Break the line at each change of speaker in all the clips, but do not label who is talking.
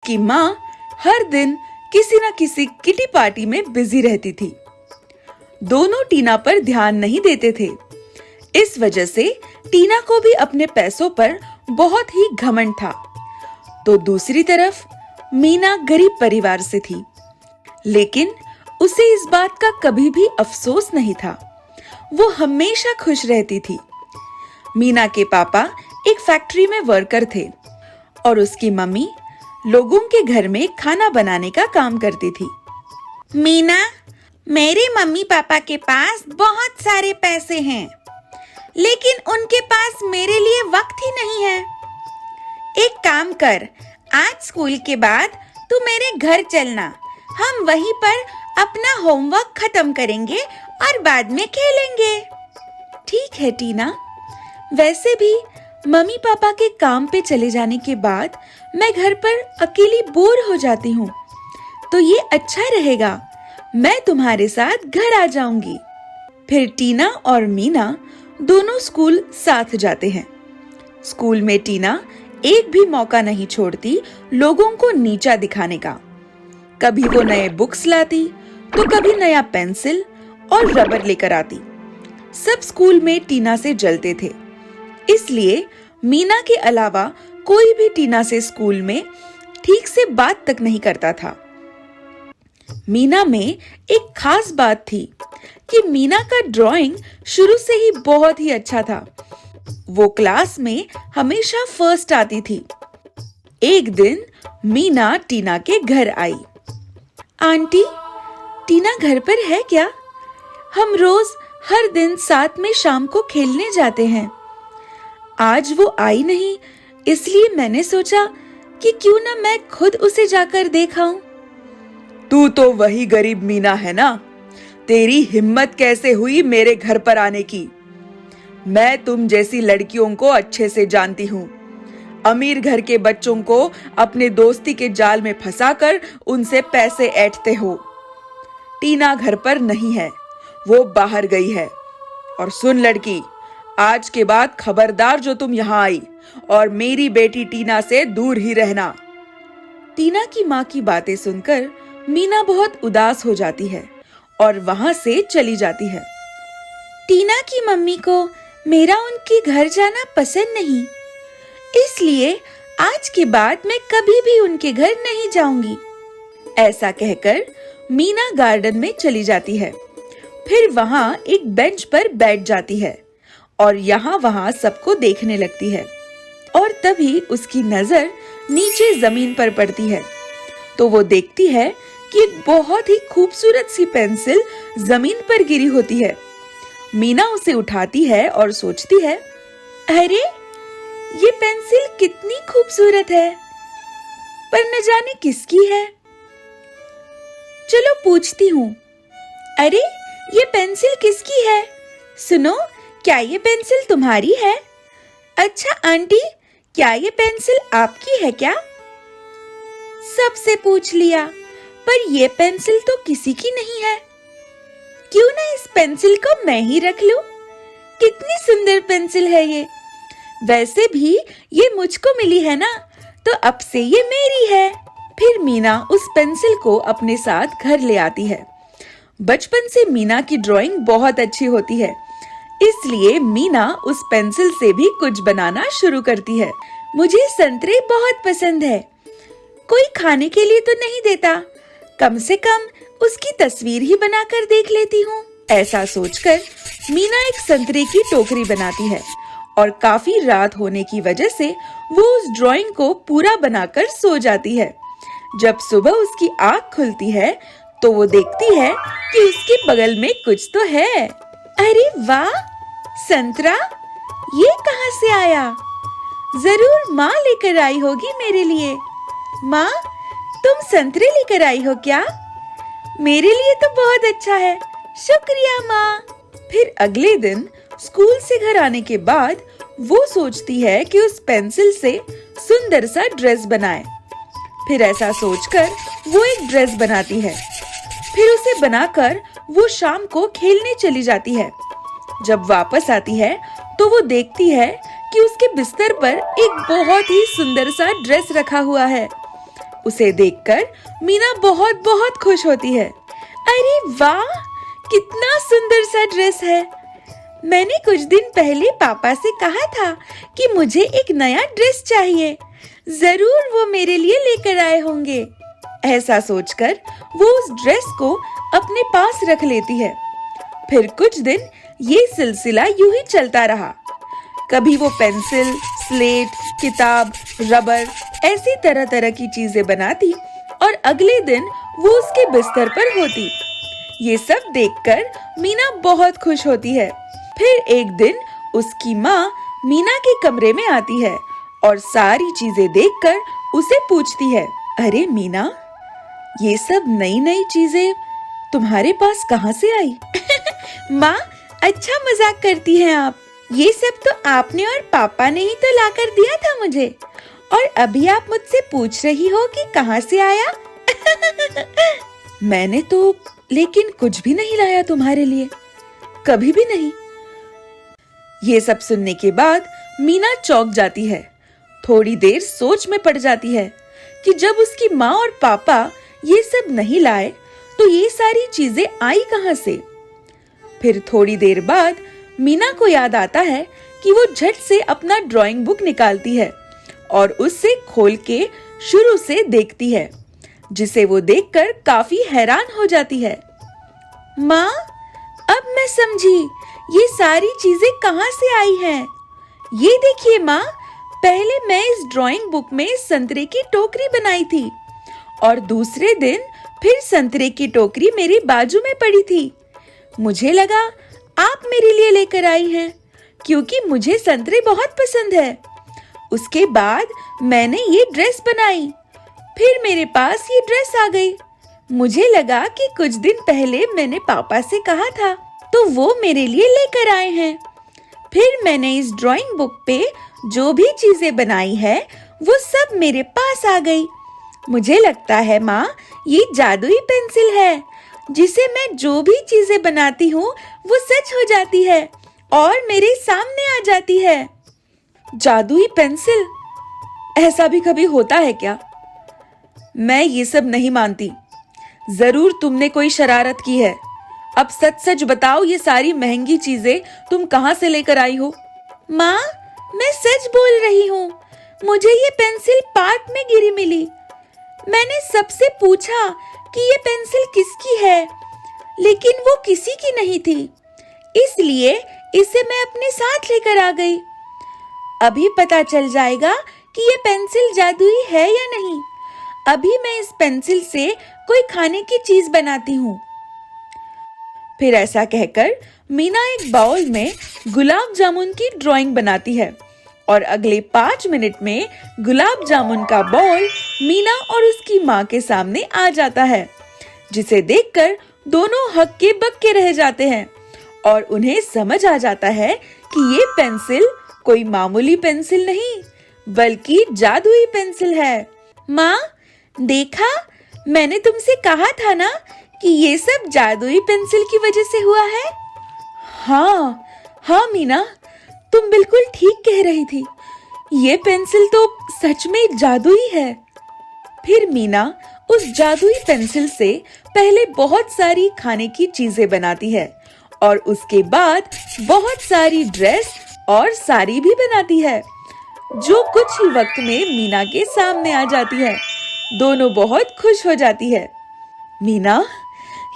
उसकी माँ हर दिन किसी न किसी किटी पार्टी में बिजी रहती थी। दोनों टीना पर ध्यान नहीं देते थे। इस वजह से टीना को भी अपने पैसों पर बहुत ही घमंड था। तो दूसरी तरफ मीना गरीब परिवार से थी, लेकिन उसे इस बात का कभी भी अफसोस नहीं था। वो हमेशा खुश रहती थी। मीना के पापा एक फैक्ट्री में वर्कर थे और उसकी मम्मी लोगों के घर में खाना बनाने का काम करती थी।
मीना, मेरे मम्मी पापा के पास बहुत सारे पैसे हैं, लेकिन उनके पास मेरे लिए वक्त ही नहीं है। एक काम कर, आज स्कूल के बाद तू मेरे घर चलना। हम वहीं पर अपना होमवर्क खत्म करेंगे और बाद में खेलेंगे।
ठीक है टीना, वैसे भी मम्मी पापा के काम पे चले जाने के बाद मैं घर पर अकेली बोर हो जाती हूँ, तो ये अच्छा रहेगा, मैं तुम्हारे साथ घर आ जाऊंगी। फिर टीना और मीना दोनों स्कूल साथ जाते हैं। स्कूल में टीना एक भी मौका नहीं छोड़ती लोगों को नीचा दिखाने का। कभी वो नए बुक्स लाती, तो कभी नया पेंसिल और रबर लेकर आती। सब स्कूल में टीना से जलते थे, इसलिए मीना के अलावा कोई भी टीना से स्कूल में ठीक से बात तक नहीं करता था। मीना में एक खास बात थी कि मीना का ड्राइंग शुरू से ही बहुत ही अच्छा था। वो क्लास में हमेशा फर्स्ट आती थी। एक दिन मीना टीना के घर आई। आंटी, टीना घर पर है क्या? हम रोज हर दिन साथ में शाम को खेलने जाते हैं। आज वो आई नहीं, इसलिए मैंने सोचा कि क्यों ना मैं खुद उसे जाकर देखाऊं।
तू तो वही गरीब मीना है ना? तेरी हिम्मत कैसे हुई मेरे घर पर आने की? मैं तुम जैसी लड़कियों को अच्छे से जानती हूँ। अमीर घर के बच्चों को अपने दोस्ती के जाल में फंसाकर उनसे पैसे ऐंठते हो। टीना घर पर नहीं है, वो बाहर गई है। और सुन लड़की, आज के बाद खबरदार जो तुम यहाँ आई, और मेरी बेटी टीना से दूर ही रहना।
टीना की माँ की बातें सुनकर मीना बहुत उदास हो जाती है और वहाँ से चली जाती है।
टीना की मम्मी को मेरा उनके घर जाना पसंद नहीं, इसलिए आज के बाद मैं कभी भी उनके घर नहीं जाऊंगी।
ऐसा कहकर मीना गार्डन में चली जाती है। फिर वहाँ एक बेंच पर बैठ जाती है और यहाँ वहाँ सबको देखने लगती है। और तभी उसकी नजर नीचे जमीन पर पड़ती है, तो वो देखती है कि एक बहुत ही खूबसूरत सी पेंसिल जमीन पर गिरी होती है। मीना उसे उठाती है और सोचती है,
अरे, ये पेंसिल कितनी खूबसूरत है, पर न जाने किसकी है। चलो पूछती हूँ। अरे, ये पेंसिल किसकी है? सुनो, क्या ये पेंसिल तुम्हारी है? अच्छा आंटी, क्या ये पेंसिल आपकी है क्या? सबसे पूछ लिया, पर ये पेंसिल तो किसी की नहीं है। क्यों ना इस पेंसिल को मैं ही रख लूं? कितनी सुंदर पेंसिल है ये। वैसे भी ये मुझको मिली है ना, तो अब से ये मेरी है।
फिर मीना उस पेंसिल को अपने साथ घर ले आती है। बचपन से मीना की ड्राइंग बहुत अच्छी होती है, इसलिए मीना उस पेंसिल से भी कुछ बनाना शुरू करती है।
मुझे संतरे बहुत पसंद है। कोई खाने के लिए तो नहीं देता, कम से कम उसकी तस्वीर ही बनाकर देख लेती हूँ।
ऐसा सोचकर मीना एक संतरे की टोकरी बनाती है और काफी रात होने की वजह से वो उस ड्राइंग को पूरा बनाकर सो जाती है। जब सुबह उसकी आँख खुलती है तो वो देखती है कि उसके बगल में कुछ तो है।
अरे वाह, संतरा, ये कहाँ से आया? जरूर माँ लेकर आई होगी मेरे लिए। माँ, तुम संतरे लेकर आई हो क्या? मेरे लिए तो बहुत अच्छा है, शुक्रिया माँ।
फिर अगले दिन स्कूल से घर आने के बाद वो सोचती है कि उस पेंसिल से सुंदर सा ड्रेस बनाए। फिर ऐसा सोचकर वो एक ड्रेस बनाती है। फिर उसे बनाकर वो शाम को खेलने चली जाती है। जब वापस आती है तो वो देखती है कि उसके बिस्तर पर एक बहुत ही सुंदर सा ड्रेस रखा हुआ है। उसे देखकर मीना बहुत बहुत खुश होती है। अरे वाह, कितना सुंदर सा ड्रेस है। मैंने कुछ दिन पहले पापा से कहा था कि मुझे एक नया ड्रेस चाहिए। जरूर वो मेरे लिए लेकर आए होंगे। ऐसा सोचकर वो उस ड्रेस को अपने पास रख लेती है। फिर कुछ दिन ये सिलसिला यूं ही चलता रहा। कभी वो पेंसिल, स्लेट, किताब, रबर ऐसी तरह तरह की चीजें बनाती और अगले दिन वो उसके बिस्तर पर होती। ये सब देखकर मीना बहुत खुश होती है। फिर एक दिन उसकी माँ मीना के कमरे में आती है और सारी चीजें देखकर उसे पूछती है, अरे मीना, ये सब नई नई चीजें तुम्हारे पास कहाँ से आई? माँ, अच्छा मजाक करती हैं आप। ये सब तो आपने और पापा ने ही तो लाकर दिया था मुझे, और अभी आप मुझसे पूछ रही हो कि कहाँ से आया? मैंने तो लेकिन कुछ भी नहीं लाया तुम्हारे लिए, कभी भी नहीं। ये सब सुनने के बाद मीना चौंक जाती है। थोड़ी देर सोच में पड़ जाती है कि जब उसकी माँ और पापा ये सब नहीं लाए तो ये सारी चीजें आई कहाँ से। फिर थोड़ी देर बाद मीना को याद आता है कि वो झट से अपना ड्राइंग बुक निकालती है और उससे खोल के शुरू से देखती है, जिसे वो देखकर काफी हैरान हो जाती है। माँ, अब मैं समझी ये सारी चीजें कहाँ से आई हैं। ये देखिए माँ, पहले मैं इस ड्राइंग बुक में संतरे की टोकरी बनाई थी और दूसरे दिन फिर संतरे की टोकरी मेरे बाजू में पड़ी थी। मुझे लगा आप मेरे लिए लेकर आई हैं, क्योंकि मुझे संतरे बहुत पसंद है। उसके बाद मैंने ये ड्रेस बनाई, फिर मेरे पास ये ड्रेस आ गई। मुझे लगा कि कुछ दिन पहले मैंने पापा से कहा था तो वो मेरे लिए लेकर आए हैं। फिर मैंने इस ड्राइंग बुक पे जो भी चीजें बनाई है वो सब मेरे पास आ गई। मुझे लगता है माँ, ये जादुई पेंसिल है, जिसे मैं जो भी चीजें बनाती हूँ वो सच हो जाती है और मेरे सामने आ जाती है। जादुई पेंसिल? ऐसा भी कभी होता है क्या? मैं ये सब नहीं मानती। जरूर तुमने कोई शरारत की है। अब सच सच बताओ, ये सारी महंगी चीजें तुम कहाँ से लेकर आई हो? माँ, मैं सच बोल रही हूँ। मुझे ये पेंसिल पार्क में गिरी मिली। मैंने सबसे पूछा कि ये पेंसिल किसकी है, लेकिन वो किसी की नहीं थी, इसलिए इसे मैं अपने साथ लेकर आ गई। अभी पता चल जाएगा कि ये पेंसिल जादुई है या नहीं। अभी मैं इस पेंसिल से कोई खाने की चीज बनाती हूँ। फिर ऐसा कहकर मीना एक बाउल में गुलाब जामुन की ड्राइंग बनाती है और अगले 5 मिनट में गुलाब जामुन का बाउल मीना और उसकी माँ के सामने आ जाता है, जिसे देखकर दोनों हक्के बक्के रह जाते हैं और उन्हें समझ आ जाता है कि ये पेंसिल कोई मामूली पेंसिल नहीं बल्कि जादुई पेंसिल है। माँ, देखा, मैंने तुमसे कहा था ना कि ये सब जादुई पेंसिल की वजह से हुआ है। हाँ मीना, तुम बिल्कुल ठीक कह रही थी। ये पेंसिल तो सच में जादुई है। फिर मीना उस जादुई पेंसिल से पहले बहुत सारी खाने की चीजें बनाती है और उसके बाद बहुत सारी ड्रेस और साड़ी भी बनाती है, जो कुछ ही वक्त में मीना के सामने आ जाती है। दोनों बहुत खुश हो जाती है। मीना,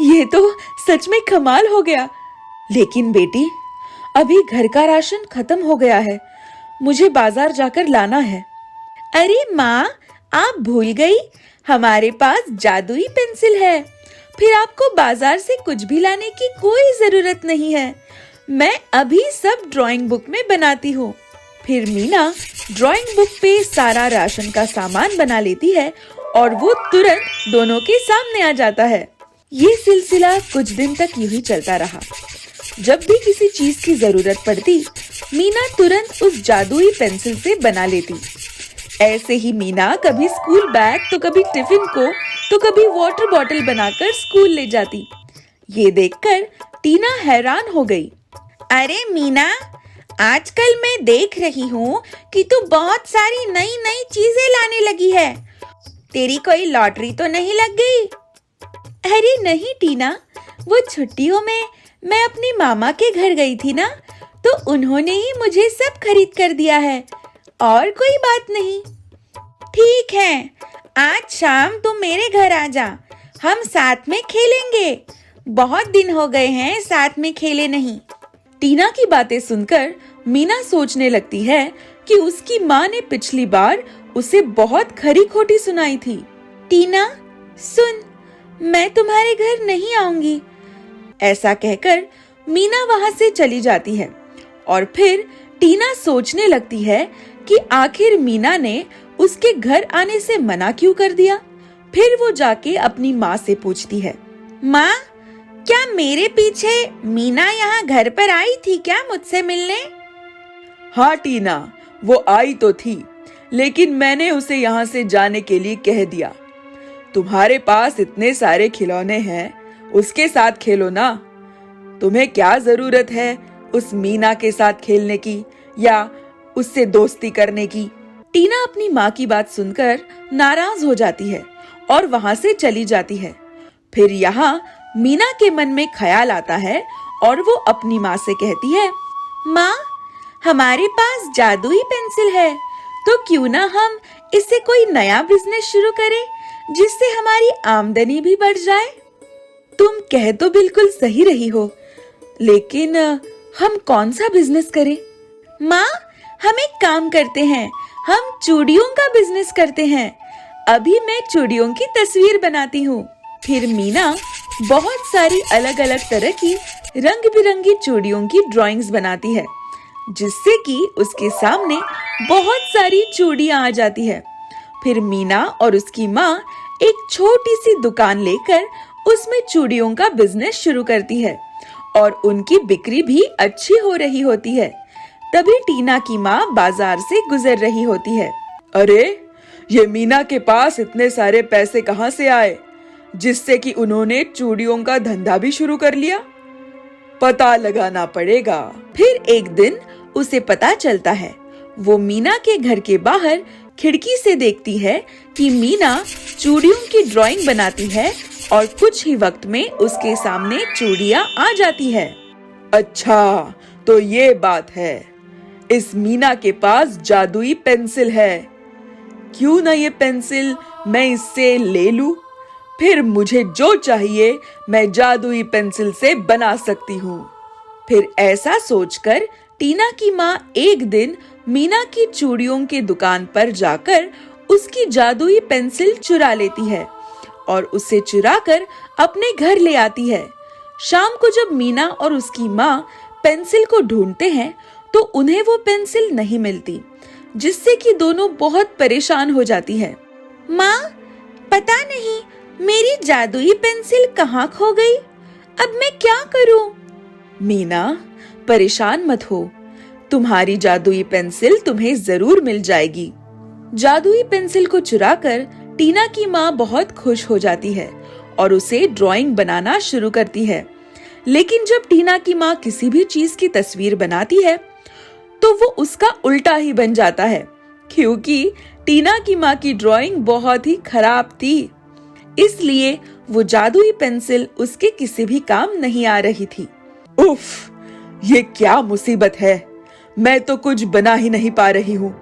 ये तो सच में कमाल हो गया। लेकिन बेटी, अभी घर का राशन खत्म हो गया है, मुझे बाजार जाकर लाना है। अरे माँ, आप भूल गई, हमारे पास जादुई पेंसिल है। फिर आपको बाजार से कुछ भी लाने की कोई जरूरत नहीं है। मैं अभी सब ड्राइंग बुक में बनाती हूँ। फिर मीना ड्राइंग बुक पे सारा राशन का सामान बना लेती है और वो तुरंत दोनों के सामने आ जाता है। ये सिलसिला कुछ दिन तक यूं ही चलता रहा। जब भी किसी चीज की जरूरत पड़ती, मीना तुरंत उस जादुई पेंसिल से बना लेती। ऐसे ही मीना कभी स्कूल बैग तो कभी टिफिन को तो कभी वाटर बॉटल बनाकर स्कूल ले जाती। ये देखकर टीना हैरान हो गई।
अरे मीना, आजकल मैं देख रही हूँ कि तू बहुत सारी नई नई चीजें लाने लगी है। तेरी कोई लॉटरी तो नहीं लग गई?
अरे नहीं टीना, वो छुट्टियों में मैं अपने मामा के घर गई थी ना, तो उन्होंने ही मुझे सब खरीद कर दिया है, और कोई बात नहीं।
ठीक है, आज शाम तुम मेरे घर आ जा, हम साथ में खेलेंगे। बहुत दिन हो गए हैं साथ में खेले नहीं।
टीना की बातें सुनकर मीना सोचने लगती है कि उसकी माँ ने पिछली बार उसे बहुत खरी खोटी सुनाई थी।
टीना सुन, मैं तुम्हारे घर नहीं आऊंगी।
ऐसा कहकर मीना वहां से चली जाती है और फिर टीना सोचने लगती है कि आखिर मीना ने उसके घर आने से मना क्यों कर दिया। फिर वो जाके अपनी माँ से पूछती है,
माँ, क्या मेरे पीछे मीना यहाँ घर पर आई थी क्या मुझसे मिलने?
हाँ टीना, वो आई तो थी, लेकिन मैंने उसे यहाँ से जाने के लिए कह दिया। तुम्हारे पास इतने सारे खिलौने हैं, उसके साथ खेलो ना। तुम्हें क्या जरूरत है उस मीना के साथ खेलने की या उससे दोस्ती करने की।
टीना अपनी माँ की बात सुनकर नाराज हो जाती है और वहां से चली जाती है। फिर यहाँ मीना के मन में ख्याल आता है और वो अपनी माँ से कहती है,
माँ, हमारे पास जादुई पेंसिल है, तो क्यों ना हम इससे कोई नया बिजनेस शुरू करें जिससे हमारी आमदनी भी बढ़ जाए।
तुम कह तो बिल्कुल सही रही हो, लेकिन हम कौन सा बिजनेस करें?
माँ, हम एक काम करते हैं, हम चूड़ियों का बिजनेस करते हैं। अभी मैं चूड़ियों की तस्वीर बनाती हूँ।
फिर मीना बहुत सारी अलग अलग तरह की रंग बिरंगी चूड़ियों की ड्राइंग्स बनाती है, जिससे कि उसके सामने बहुत सारी चूड़ियां आ जाती है। फिर मीना और उसकी माँ एक छोटी सी दुकान लेकर उसमें चूड़ियों का बिजनेस शुरू करती है और उनकी बिक्री भी अच्छी हो रही होती है। तभी टीना की माँ बाजार से गुजर रही होती है।
अरे, ये मीना के पास इतने सारे पैसे कहाँ से आए जिससे कि उन्होंने चूड़ियों का धंधा भी शुरू कर लिया? पता लगाना पड़ेगा।
फिर एक दिन उसे पता चलता है। वो मीना के घर के बाहर खिड़की से देखती है कि मीना चूड़ियों की ड्राइंग बनाती है और कुछ ही वक्त में उसके सामने चूड़ियां आ जाती है।
अच्छा, तो ये बात है। इस मीना के पास जादुई पेंसिल है। क्यों ना ये पेंसिल मैं इससे ले लूं? फिर मुझे जो चाहिए मैं जादुई पेंसिल से बना सकती हूँ।
फिर ऐसा सोचकर टीना की माँ एक दिन मीना की चूड़ियों की दुकान पर जाकर उसकी जादुई पेंसिल चुरा लेती है और उसे चुराकर अपने घर ले आती है। शाम को जब मीना और उसकी माँ पेंसिल को ढूंढते हैं तो उन्हें वो पेंसिल नहीं मिलती, जिससे कि दोनों बहुत परेशान हो जाती है।
माँ, पता नहीं मेरी जादुई पेंसिल कहाँ खो गई, अब मैं क्या करूँ?
मीना, परेशान मत हो, तुम्हारी जादुई पेंसिल तुम्हें जरूर मिल जाएगी। जादुई पेंसिल को चुराकर टीना की माँ बहुत खुश हो जाती है और उसे ड्राइंग बनाना शुरू करती है। लेकिन जब टीना की माँ किसी भी चीज की तस्वीर बनाती है तो वो उसका उल्टा ही बन जाता है, क्योंकि टीना की माँ की ड्राइंग बहुत ही खराब थी। इसलिए वो जादुई पेंसिल उसके किसी भी काम नहीं आ रही थी।
उफ, ये क्या मुसीबत है। मैं तो कुछ बना ही नहीं पा रही हूँ।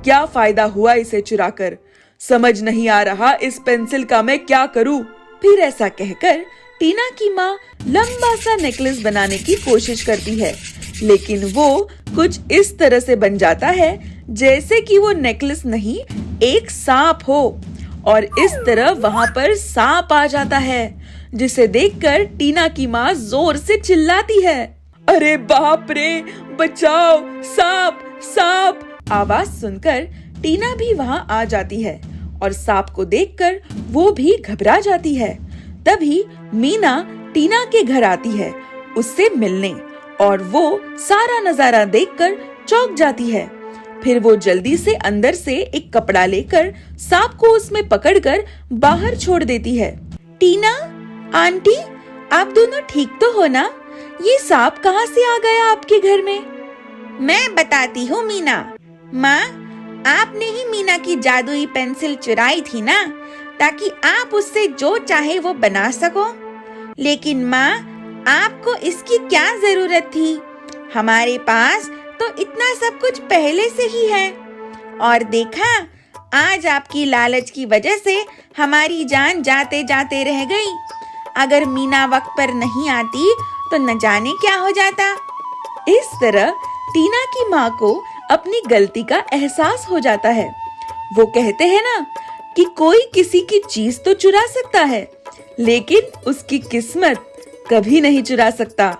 क्या फायदा हुआ इसे चुराकर। समझ नहीं आ रहा इस पेंसिल का मैं क्या करूँ।
फिर ऐसा कहकर टीना की माँ लंबा सा नेकलेस बनाने की कोशिश करती है, लेकिन वो कुछ इस तरह से बन जाता है जैसे कि वो नेकलेस नहीं, एक सांप हो। और इस तरह वहाँ पर सांप आ जाता है, जिसे देखकर टीना की माँ जोर से चिल्लाती है,
अरे बाप रे, बचाओ, सांप, सांप।
आवाज सुनकर टीना भी वहाँ आ जाती है और सांप को देखकर वो भी घबरा जाती है। तभी मीना टीना के घर आती है उससे मिलने, और वो सारा नजारा देखकर चौंक जाती है। फिर वो जल्दी से अंदर से एक कपड़ा लेकर सांप को उसमें पकड़कर बाहर छोड़ देती है।
टीना, आंटी, आप दोनों ठीक तो हो ना?
ये सांप कहाँ से आ गया आपके घर में?
मैं बताती हूँ मीना। माँ, आपने ही मीना की जादुई पेंसिल चुराई थी ना, ताकि आप उससे जो चाहे वो बना सको। लेकिन माँ, आपको इसकी क्या जरूरत थी? हमारे पास तो इतना सब कुछ पहले से ही है। और देखा, आज आपकी लालच की वजह से हमारी जान जाते जाते रह गई। अगर मीना वक्त पर नहीं आती तो न जाने क्या हो जाता।
इस तरह टीना की माँ को अपनी गलती का एहसास हो जाता है। वो कहते हैं ना कि कोई किसी की चीज तो चुरा सकता है, लेकिन उसकी किस्मत कभी नहीं चुरा सकता।